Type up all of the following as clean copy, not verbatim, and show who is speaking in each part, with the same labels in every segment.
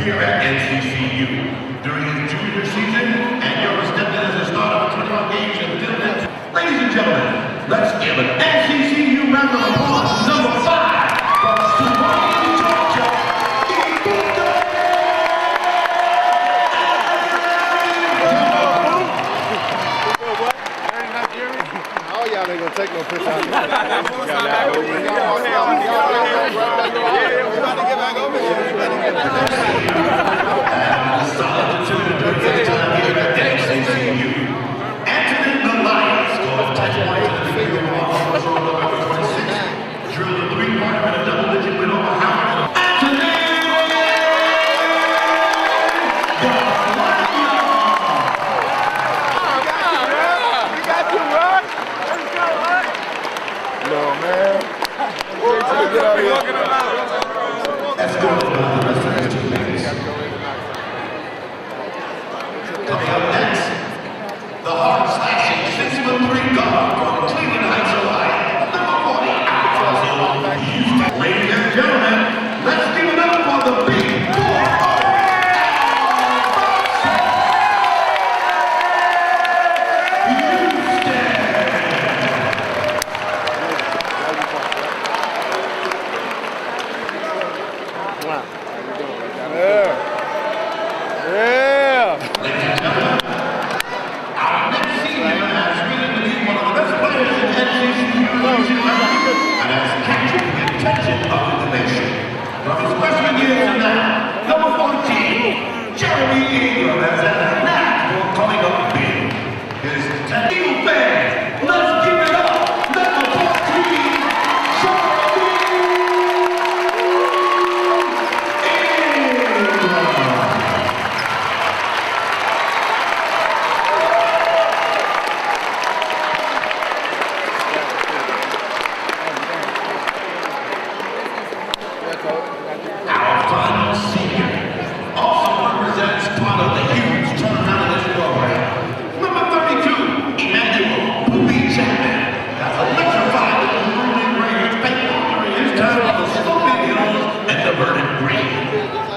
Speaker 1: here at NCCU. During his junior season, and you're stepped in as a starter for 21 games and still that. Ladies and gentlemen, let's give an NCCU round of applause. Number 5 from Suwanee, Georgia.
Speaker 2: Oh, y'all ain't gonna take no picture out of
Speaker 1: That's good about the rest of his teammates. Coming up next, the hard-slashing 6'3" guard from Cleveland Heights, Ohio, number 40, Houston. Ladies and gentlemen, let's give it up for the big boy.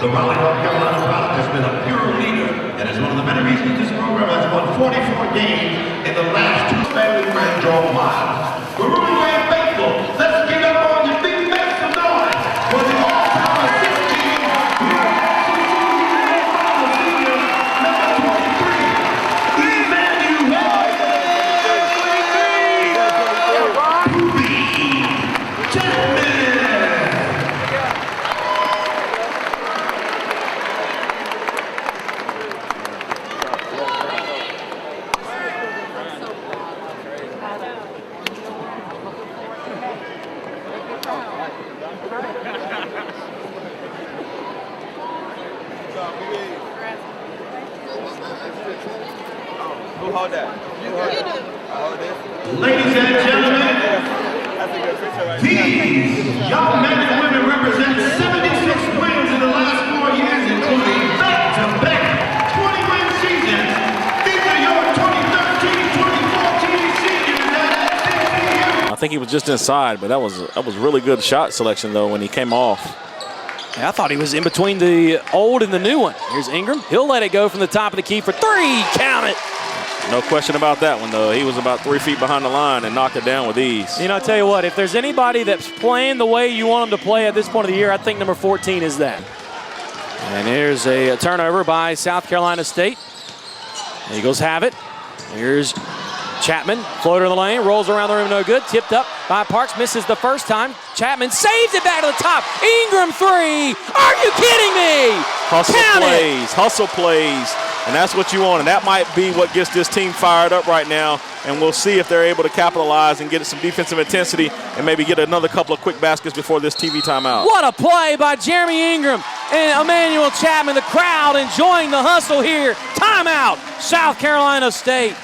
Speaker 1: The Raleigh, North Carolina product has been a pure leader and is one of the many reasons this program has won 44 games in the last 2 family friend draw miles. We're really very faithful. Let's get up on your big make some noise for the all-time 16 here at NCCU senior number 23, Emmanuel.
Speaker 2: Who hold that?
Speaker 1: Ladies and gentlemen, these young men and women represent 76 wins in the last 4 years, including back-to-back 20-win seasons. These are your 2013-2014 seniors at NCCU.
Speaker 3: I think he was just inside, but that was really good shot selection though when he came off.
Speaker 4: Yeah, I thought he was in between the old and the new one. Here's Ingram. He'll let it go from the top of the key for 3. Count it.
Speaker 3: No question about that one, though. He was about 3 feet behind the line and knocked it down with ease.
Speaker 4: You know, I tell you what, if there's anybody that's playing the way you want them to play at this point of the year, I think number 14 is that. And here's a turnover by South Carolina State. Eagles have it. Here's Chapman, floater in the lane, rolls around the rim, no good. Tipped up by Parks, misses the first time. Chapman saves it back to the top. Ingram 3. Are you kidding me?
Speaker 3: Hustle plays. And that's what you want, and that might be what gets this team fired up right now. And we'll see if they're able to capitalize and get some defensive intensity and maybe get another couple of quick baskets before this TV timeout.
Speaker 4: What a play by Jeremy Ingram and Emmanuel Chapman. The crowd enjoying the hustle here. Timeout, South Carolina State.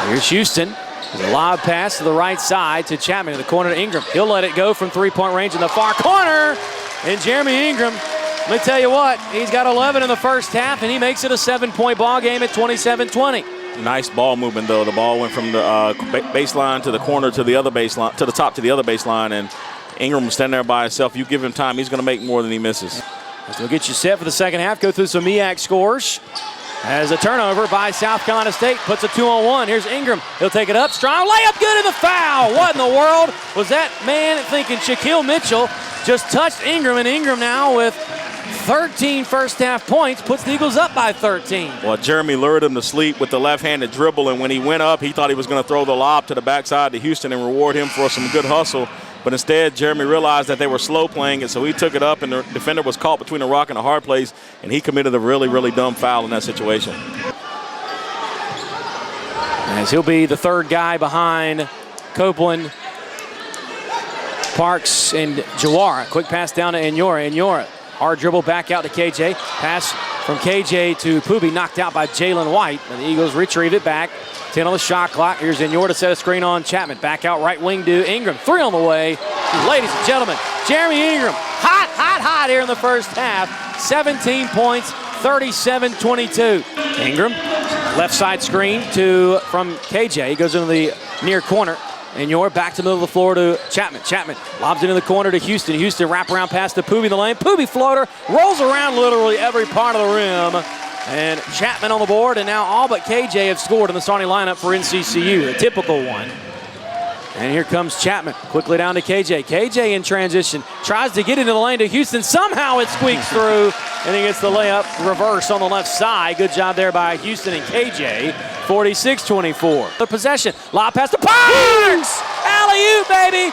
Speaker 4: Here's Houston. There's a lob pass to the right side to Chapman in the corner to Ingram. He'll let it go from 3-point range in the far corner. And Jeremy Ingram, let me tell you what, he's got 11 in the first half, and he makes it a 7-point ball game at 27-20.
Speaker 3: Nice ball movement, though. The ball went from the baseline to the corner to the other baseline, to the top to the other baseline, and Ingram was standing there by himself. You give him time, he's going to make more than he misses.
Speaker 4: As we'll get you set for the second half, go through some MEAC scores. As a turnover by South Carolina State puts a 2-on-1. Here's Ingram. He'll take it up. Strong layup, good in the foul. What in the world was that man thinking? Shaquille Mitchell just touched Ingram, and Ingram now with 13 first half points puts the Eagles up by 13.
Speaker 3: Well, Jeremy lured him to sleep with the left-handed dribble, and when he went up, he thought he was going to throw the lob to the backside to Houston and reward him for some good hustle. But instead, Jeremy realized that they were slow playing it, so he took it up, and the defender was caught between a rock and a hard place, and he committed a really, really dumb foul in that situation.
Speaker 4: As he'll be the third guy behind Copeland, Parks, and Jawara. Quick pass down to Enyora. Enyora, hard dribble back out to KJ. Pass from KJ to Pubi, knocked out by Jalen White, and the Eagles retrieve it back. 10 on the shot clock. Here's Enyora to set a screen on Chapman. Back out right wing to Ingram. 3 on the way. Ladies and gentlemen, Jeremy Ingram, hot here in the first half. 17 points, 37-22. Ingram, left side screen from KJ. He goes into the near corner. Enyora back to the middle of the floor to Chapman. Chapman lobs into the corner to Houston. Houston wraparound pass to Pubi in the lane. Pubi floater, rolls around literally every part of the rim. And Chapman on the board, and now all but KJ have scored in the starting lineup for Nccu, the typical one. And here comes Chapman, quickly down to KJ. KJ in transition, tries to get into the lane to Houston. Somehow it squeaks through, and he gets the layup reverse on the left side. Good job there by Houston and KJ, 46-24. The possession, lob pass to Parks! Alley-oop, baby!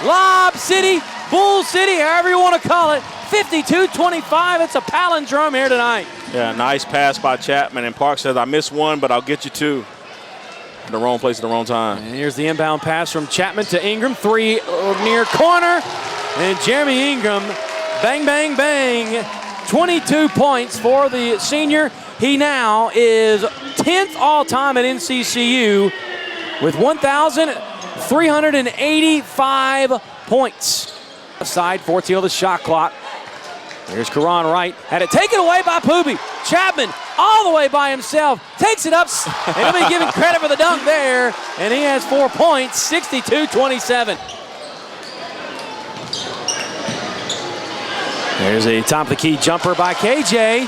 Speaker 4: Lob City, Bull City, however you want to call it. 52-25, it's a palindrome here tonight.
Speaker 3: Yeah, nice pass by Chapman, and Parks says, I missed one, but I'll get you two. In the wrong place at the wrong time.
Speaker 4: And here's the inbound pass from Chapman to Ingram. 3 near corner. And Jeremy Ingram, bang, bang, bang. 22 points for the senior. He now is 10th all-time at Nccu with 1,385 points. Side, 14 on the shot clock. Here's Karan Wright. Had it taken away by Pubi. Chapman all the way by himself. Takes it up. And he'll be given credit for the dunk there. And he has 4 points, 62-27. There's a top of the key jumper by KJ.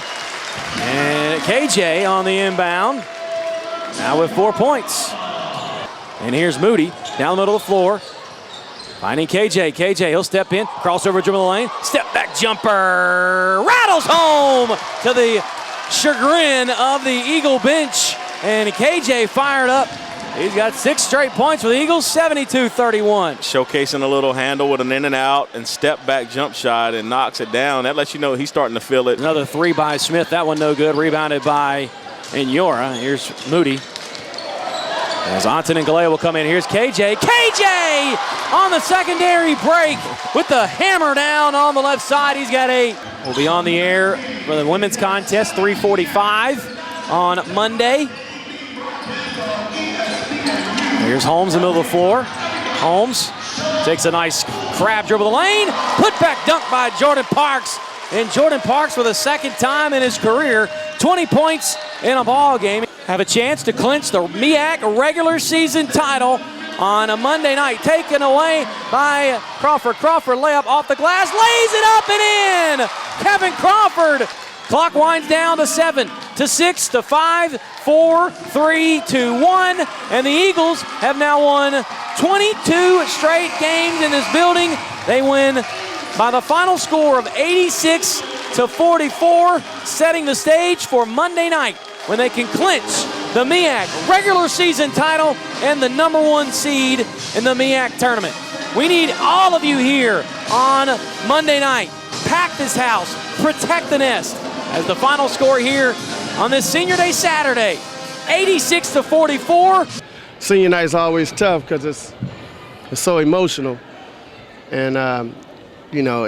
Speaker 4: And KJ on the inbound. Now with 4 points. And here's Moody down the middle of the floor. Finding KJ. KJ, he'll step in, crossover dribble the lane, step back jumper, rattles home to the chagrin of the Eagle bench. And KJ fired up. He's got 6 straight points for the Eagles, 72-31.
Speaker 3: Showcasing a little handle with an in and out and step back jump shot and knocks it down. That lets you know he's starting to feel it.
Speaker 4: Another 3 by Smith. That one no good. Rebounded by Enyora. Here's Moody. As Anton and Galea will come in. Here's KJ. KJ on the secondary break with the hammer down on the left side. He's got 8. We'll be on the air for the women's contest, 3:45 on Monday. Here's Holmes in the middle of the floor. Holmes takes a nice crab dribble the lane. Put back dunk by Jordan Parks. And Jordan Parks for the second time in his career, 20 points in a ball game. Have a chance to clinch the MEAC regular season title on a Monday night. Taken away by Crawford. Crawford layup off the glass, lays it up and in. Kevin Crawford. Clock winds down to 7, to 6, to 5, 4, 3, 2, 1. And the Eagles have now won 22 straight games in this building. They win by the final score of 86-44, setting the stage for Monday night when they can clinch the MEAC regular season title and the #1 seed in the MEAC tournament. We need all of you here on Monday night. Pack this house, protect the nest, as the final score here on this Senior Day Saturday, 86-44.
Speaker 2: Senior night is always tough because it's so emotional. And, you know,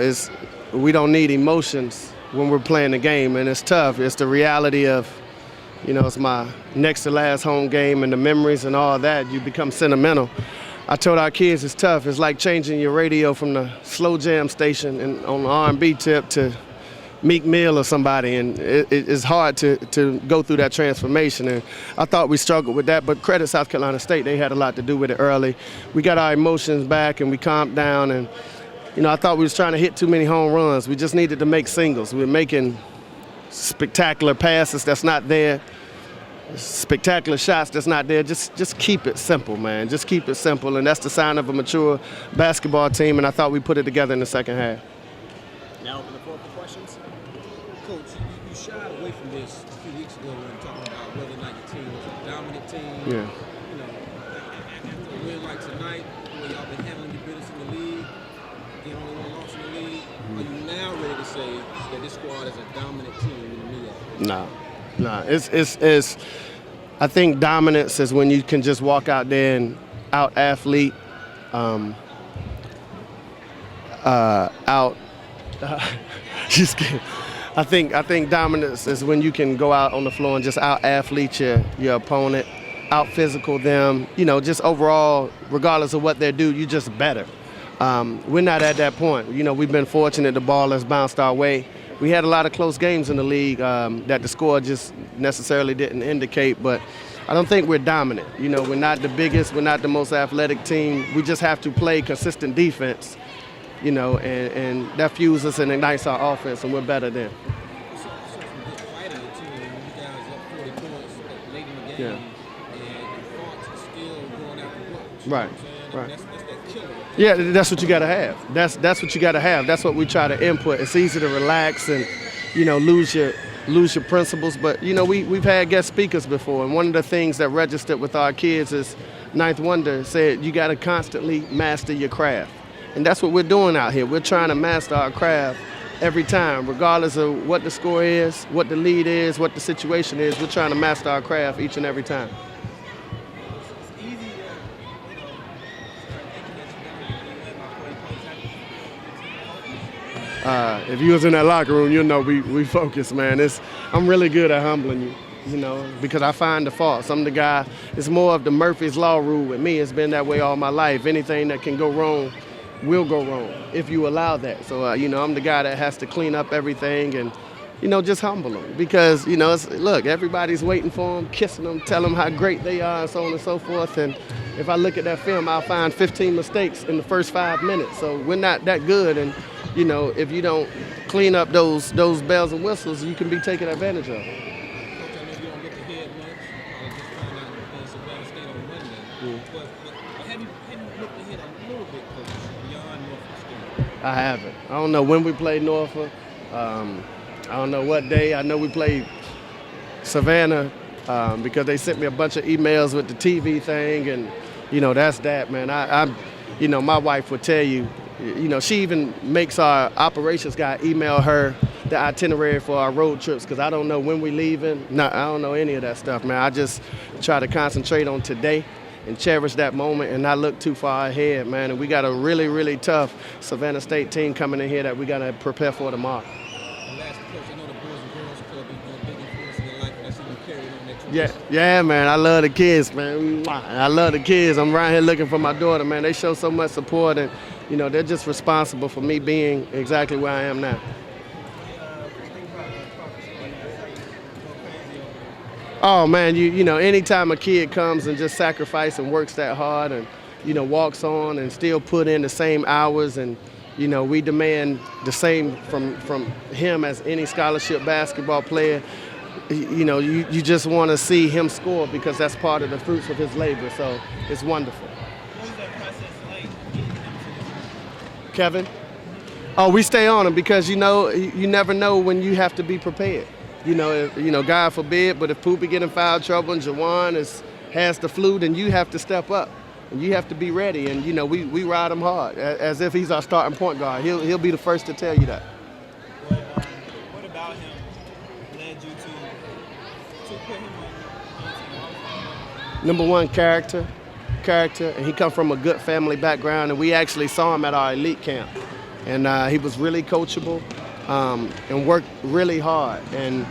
Speaker 2: we don't need emotions when we're playing the game, and it's tough. It's the reality of, you know, it's my next to last home game and the memories and all that. You become sentimental. I told our kids it's tough. It's like changing your radio from the slow jam station and on the R&B tip to Meek Mill or somebody, and it's hard to go through that transformation. And I thought we struggled with that, but credit South Carolina State. They had a lot to do with it early. We got our emotions back and we calmed down, and I thought we was trying to hit too many home runs. We just needed to make singles. We were making spectacular passes that's not there, spectacular shots that's not there. Just keep it simple, man. Just keep it simple, and that's the sign of a mature basketball team, and I thought we put it together in the second half.
Speaker 5: Now open the floor for questions. Coach, you shied away from this a few weeks ago when talking about whether or not your team was a dominant team.
Speaker 2: Yeah.
Speaker 5: After a win like tonight, where y'all been handling your business in the league, getting only one loss in the league, are you now ready to say that this squad is a dominant team in the middle?
Speaker 2: No. It's. I think dominance is when you can just walk out there and out-athlete, just kidding. I think dominance is when you can go out on the floor and just out-athlete your opponent, out-physical them. Just overall, regardless of what they do, you're just better. We're not at that point. We've been fortunate the ball has bounced our way. We had a lot of close games in the league that the score just necessarily didn't indicate, but I don't think we're dominant. We're not the biggest, we're not the most athletic team. We just have to play consistent defense, and that fuels us and ignites our offense, and we're better then. Yeah. Right. Yeah, that's what you got to have. That's what you got to have. That's what we try to input. It's easy to relax and, lose your principles. But we've had guest speakers before, and one of the things that registered with our kids is Ninth Wonder said you got to constantly master your craft, and that's what we're doing out here. We're trying to master our craft every time, regardless of what the score is, what the lead is, what the situation is. We're trying to master our craft each and every time. If you was in that locker room, we focus, man. I'm really good at humbling you, because I find the faults. I'm the guy, it's more of the Murphy's Law rule with me. It's been that way all my life. Anything that can go wrong will go wrong if you allow that. So, I'm the guy that has to clean up everything and, just humble them. Because, look, everybody's waiting for them, kissing them, tell them how great they are and so on and so forth. And if I look at that film, I'll find 15 mistakes in the first 5 minutes. So we're not that good. And, if you don't clean up those bells and whistles, you can be taken advantage of.
Speaker 5: Coach, I know you don't get to hear it much. Just found out in Savannah State on Monday. But have you looked ahead a little bit, Coach, beyond Norfolk State?
Speaker 2: I haven't. I don't know when we played Norfolk. I don't know what day. I know we played Savannah because they sent me a bunch of emails with the TV thing, and that's that, man. My wife would tell you. She even makes our operations guy email her the itinerary for our road trips because I don't know when we're leaving. I don't know any of that stuff, man. I just try to concentrate on today and cherish that moment and not look too far ahead, man. And we got a really, really tough Savannah State team coming in here that we got to prepare for tomorrow.
Speaker 5: Last, Coach, I know the Boys and Girls Club is a big influence in your life, and that's even carried on that tradition.
Speaker 2: Yeah, man. I love the kids, man. I love the kids. I'm right here looking for my daughter, man. They show so much support, and they're just responsible for me being exactly where I am now. Oh, man, anytime a kid comes and just sacrifices and works that hard and, walks on and still put in the same hours and, we demand the same from him as any scholarship basketball player. You just want to see him score because that's part of the fruits of his labor, so it's wonderful. Kevin? Oh, we stay on him because, you never know when you have to be prepared. God forbid, but if Poopy get in foul trouble and Jawan has the flu, then you have to step up and you have to be ready. And, we ride him hard as if he's our starting point guard. He'll be the first to tell you that.
Speaker 5: What about him led you to put him on?
Speaker 2: Number one, character, and he come from a good family background, and we actually saw him at our elite camp, and he was really coachable and worked really hard. And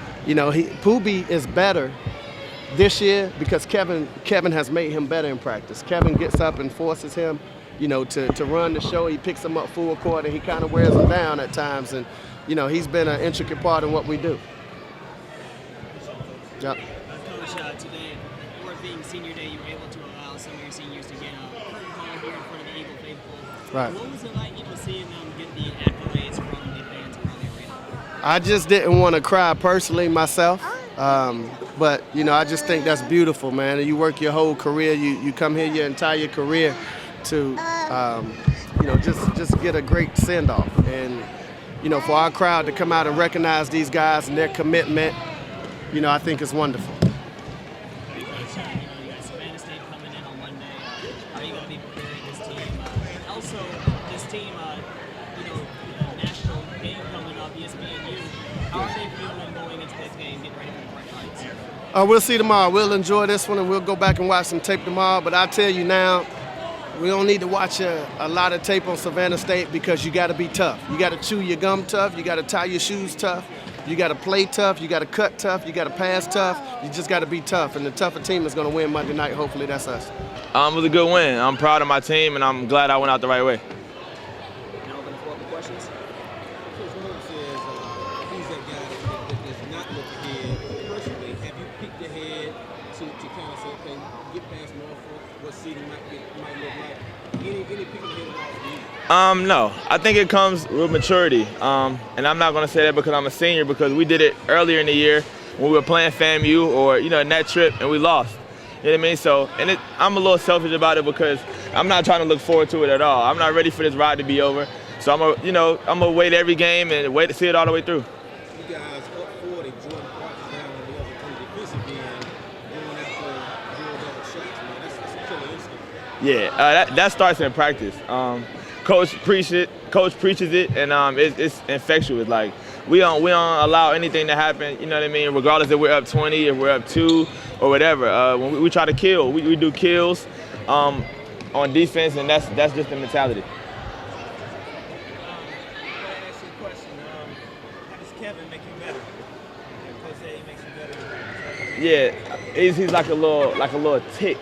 Speaker 2: Poobie is better this year because Kevin has made him better in practice. Kevin gets up and forces him, to run the show. He picks him up full court, and he kind of wears him down at times. And he's been an intricate part in what we do. Yep.
Speaker 6: Coach, today, for it being senior day, you were able to allow some of your seniors to get curtain call here in front of the Eagle faithful.
Speaker 2: Right.
Speaker 6: What was it like seeing them get the accolades from the fans around the arena?
Speaker 2: I just didn't want to cry personally myself, but you know, I just think that's beautiful, man. You work your whole career, you come here your entire career to, you know, just get a great send-off, and you know, for our crowd to come out and recognize these guys and their commitment, you know, I think it's wonderful.
Speaker 6: You got Savannah State coming in on Monday. How are you going to be preparing this team? Also, this team, national game coming up, ESPNU. How are they feeling going into this game, getting ready for the bright lights?
Speaker 2: We'll see tomorrow. We'll enjoy this one, and we'll go back and watch some tape tomorrow. But I tell you now, we don't need to watch a lot of tape on Savannah State because you got to be tough. You got to chew your gum tough. You got to tie your shoes tough. You got to play tough. You got to cut tough. You got to pass tough. You just got to be tough. And the tougher team is going to win Monday night. Hopefully that's us.
Speaker 7: It was a good win. I'm proud of my team, and I'm glad I went out the right way.
Speaker 6: Now open the floor for questions.
Speaker 5: Coach Moore says he's that guy that does not look ahead. Personally, have you peeked ahead to kind of say, okay, get past Norfolk, what seeding might look like? Any peeking ahead at all for you?
Speaker 7: No. I think it comes with maturity. And I'm not going to say that because I'm a senior, because we did it earlier in the year when we were playing FAMU or, you know, in that trip, and we lost. You know what I mean? So, I'm a little selfish about it because I'm not trying to look forward to it at all. I'm not ready for this ride to be over. So I'm gonna wait every game and wait to see it all the way through.
Speaker 5: You guys up 40, Jordan Parker's down on the other defensive end, going after double shots, man. That's a killer instinct.
Speaker 7: Yeah, that starts in practice. Coach preaches it, and it's infectious. Like we don't allow anything to happen. You know what I mean? Regardless if we're up 20, if we're up 2, or whatever. When we try to kill, we do kills on defense, and that's just the mentality.
Speaker 6: Ask you a question. How does Kevin make you better? Coach said he makes you better.
Speaker 7: Yeah, he's like a little tick.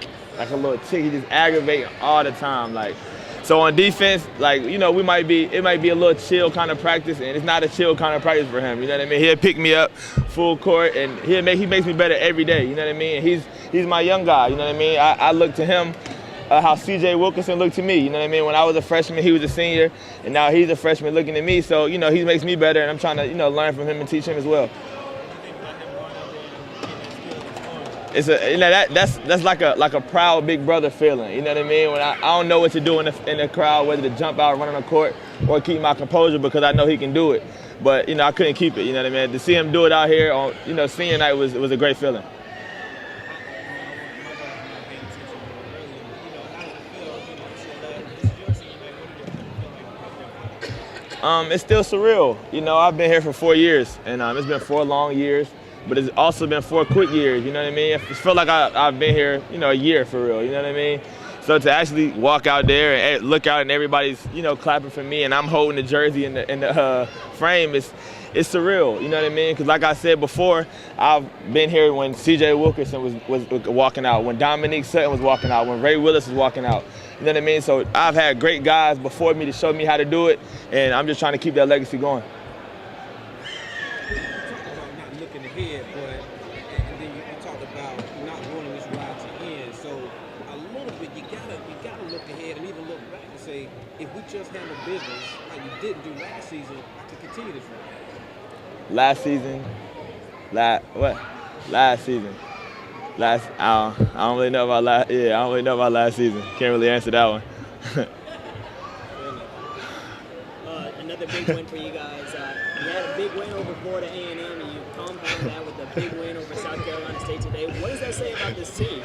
Speaker 7: He just aggravating all the time. Like, so on defense, like, you know, it might be a little chill kind of practice, and it's not a chill kind of practice for him. You know what I mean? He'll pick me up full court, and he makes me better every day. You know what I mean? And he's my young guy. You know what I mean? I look to him how C.J. Wilkinson looked to me. You know what I mean? When I was a freshman, he was a senior, and now he's a freshman looking at me. So, you know, he makes me better, and I'm trying to, you know, learn from him and teach him as well. It's that's like a proud big brother feeling. You know what I mean? When I don't know what to do in the crowd, whether to jump out, run on the court, or keep my composure because I know he can do it. But you know, I couldn't keep it. You know what I mean? To see him do it out here on, you know, senior night was a great feeling. It's still surreal. You know, I've been here for 4 years, and it's been 4 long years. But it's also been 4 quick years, you know what I mean? It feels like I've been here, you know, a year for real, you know what I mean? So to actually walk out there and look out and everybody's, you know, clapping for me, and I'm holding the jersey in the frame, it's surreal, you know what I mean? Because like I said before, I've been here when C.J. Wilkinson was walking out, when Dominique Sutton was walking out, when Ray Willis was walking out, you know what I mean? So I've had great guys before me to show me how to do it, and I'm just trying to keep that legacy going.
Speaker 5: Ahead, and then you talked about not wanting this ride to end. So a little bit, you gotta look ahead and even look back and say, if we just handle business like we didn't do last season, I can continue this ride.
Speaker 7: Last season, I don't really know about last. Yeah, I don't really know about last season. Can't really answer that one.
Speaker 6: Another big win for you guys. You had a big win over Florida A&M, and you compounded that with a big win over South Carolina State today. What does that say about this team?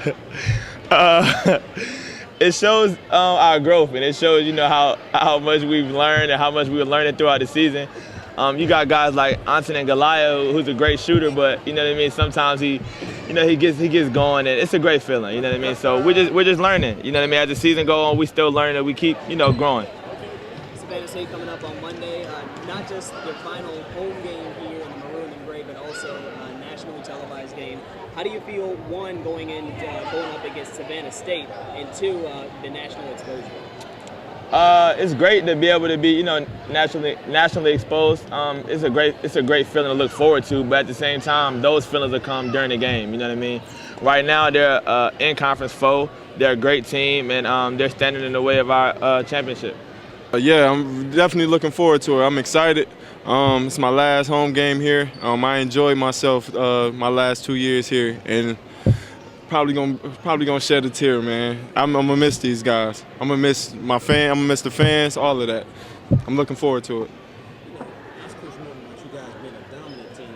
Speaker 7: It shows our growth, and it shows, you know, how much we've learned and how much we were learning throughout the season. You got guys like Anton and Goliath, who's a great shooter, but you know what I mean. Sometimes he gets going, and it's a great feeling. You know what I mean. So we're just learning. You know what I mean. As the season goes on, we still learn, and we keep, you know, growing.
Speaker 6: Savannah State coming up on Monday, not just your final home game here in the maroon and gray, but also a nationally televised game. How do you feel, one, going up against Savannah State, and two, the national exposure?
Speaker 7: It's great to be able to be, nationally exposed. It's a great feeling to look forward to, but at the same time, those feelings will come during the game. You know what I mean? Right now, they're in-conference foe. They're a great team, and they're standing in the way of our championship.
Speaker 8: Yeah, I'm definitely looking forward to it. I'm excited. It's my last home game here. I enjoyed myself my last 2 years here, and probably gonna shed a tear, man. I'm gonna miss these guys. I'm gonna miss my fan. I'm gonna miss the fans. All of that. I'm looking forward to it.
Speaker 5: Ask Coach Norton about you guys being a dominant team.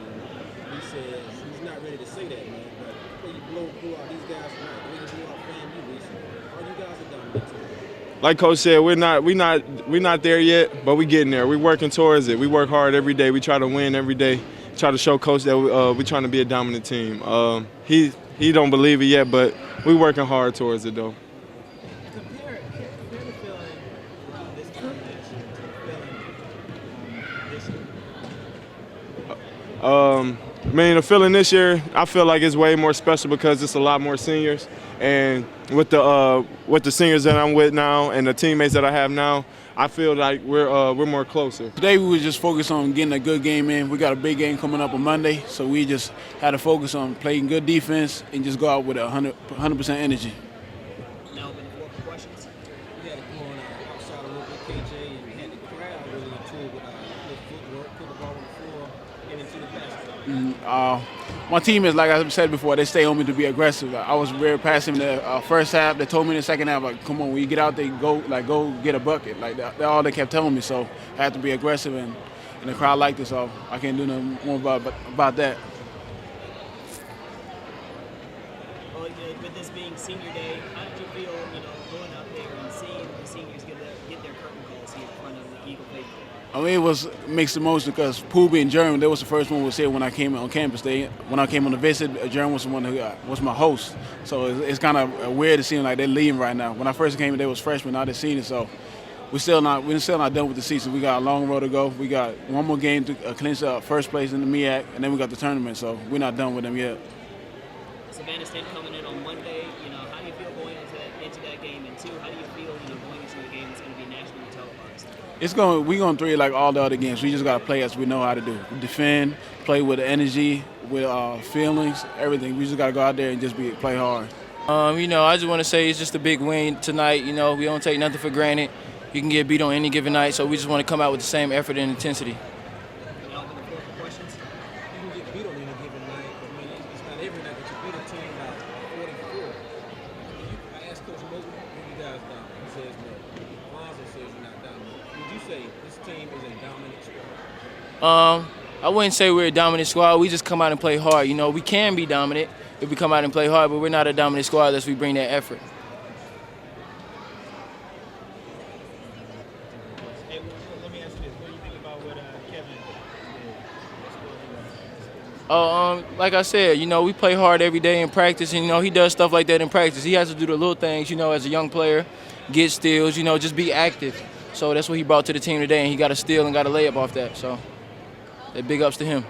Speaker 5: He says he's not ready to say that, man. But before you blow out these guys tonight, the way you blew out FAMU recently, are you guys a dominant team?
Speaker 8: Like Coach said, we're not there yet, but we're getting there. We're working towards it. We work hard every day. We try to win every day. Try to show Coach that we're trying to be a dominant team. He don't believe it yet, but we're working hard towards it though.
Speaker 5: Compare the feeling this combination to the feeling this year.
Speaker 8: I mean, the feeling this year, I feel like it's way more special because it's a lot more seniors, and with the seniors that I'm with now and the teammates that I have now, I feel like we're more closer.
Speaker 9: Today we were just focused on getting a good game in. We got a big game coming up on Monday, so we just had to focus on playing good defense and just go out with 100% energy.
Speaker 6: Now open the floor for questions.
Speaker 5: You had it going outside a little bit, KJ, and you had the crowd really into it with good footwork, put the ball on the floor, and into the basket.
Speaker 9: My team is, like I said before, they stay on me to be aggressive. I was very passive in the first half. They told me in the second half, like, come on, when you get out there, go get a bucket. Like, that's all they kept telling me. So I had to be aggressive, and the crowd liked it, so I can't do nothing more about that.
Speaker 6: Well, with this being senior day, how did you feel, going out there and seeing the seniors get their curtain calls here in front of the Eagle faithful?
Speaker 9: I mean, it was mixed emotions because Poobie and Jeremy, they was the first one who was here when I came on campus. When I came on the visit, Jeremy was the one who was my host. So it's kind of weird to see them like they're leaving right now. When I first came in, they was freshmen, now they're seniors. So we're still not done with the season. We got a long road to go. We got one more game to clinch first place in the MEAC, and then we got the tournament. So we're not done with them yet.
Speaker 6: Savannah State coming in on Monday. How do you feel going into that game? And two, how do you feel, going into a game that's going to be nationally televised?
Speaker 9: We're going to treat it like all the other games. We just got to play as we know how to do. Defend, play with energy, with feelings, everything. We just got to go out there and just play hard.
Speaker 10: I just want to say it's just a big win tonight. We don't take nothing for granted. You can get beat on any given night, so we just want to come out with the same effort and intensity.
Speaker 5: You can get beat on any given night, but it's not every night that you beat a team by 44. I asked Coach Mosley, you guys dominant? He says no. Lonzo says you're not dominant. Would you say this team is a dominant squad?
Speaker 10: I wouldn't say we're a dominant squad. We just come out and play hard. We can be dominant if we come out and play hard, but we're not a dominant squad unless we bring that effort.
Speaker 5: Hey, let me ask you this. What do you think about what Kevin did?
Speaker 10: Like I said, we play hard every day in practice, and, he does stuff like that in practice. He has to do the little things, as a young player, get steals, just be active. So that's what he brought to the team today, and he got a steal and got a layup off that. So big ups to him.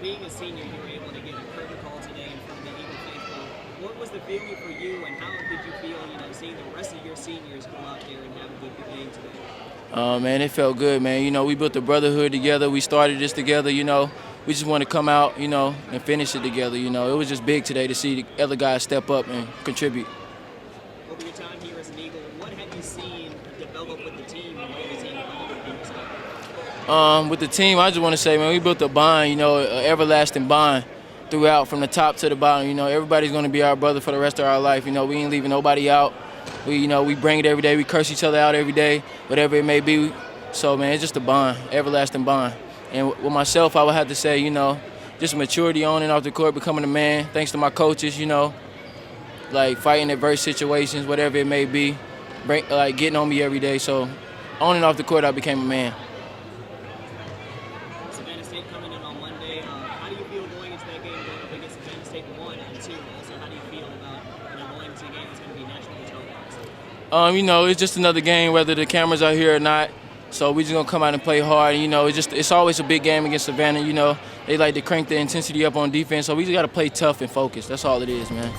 Speaker 6: Being a senior, you were able to get a curtain call today in front of the Eagle faithful. What was the feeling for you, and how did you feel, seeing the rest of your seniors go out there and have a good game today?
Speaker 10: Man, it felt good, man. We built a brotherhood together. We started this together, We just want to come out, and finish it together, It was just big today to see the other guys step up and contribute.
Speaker 6: Over your time here as an Eagle, what have you seen develop with the team and what have you seen develop with yourself?
Speaker 10: With the team, I just want to say, man, we built a bond, an everlasting bond throughout from the top to the bottom. Everybody's going to be our brother for the rest of our life. We ain't leaving nobody out. We bring it every day. We curse each other out every day, whatever it may be. So, man, it's just a bond, everlasting bond. And with myself, I would have to say, just maturity on and off the court, becoming a man, thanks to my coaches, like fighting adverse situations, whatever it may be, getting on me every day. So on and off the court, I became a man.
Speaker 6: Savannah State coming in on Monday. How do you feel going into that game going up against Savannah State 1 and 2? Also, how do you feel about going into a game that's going to be nationally televised?
Speaker 10: It's just another game, whether the cameras are here or not. So we're just going to come out and play hard. It's always a big game against Savannah. They like to crank the intensity up on defense. So we just got to play tough and focused. That's all it is, man.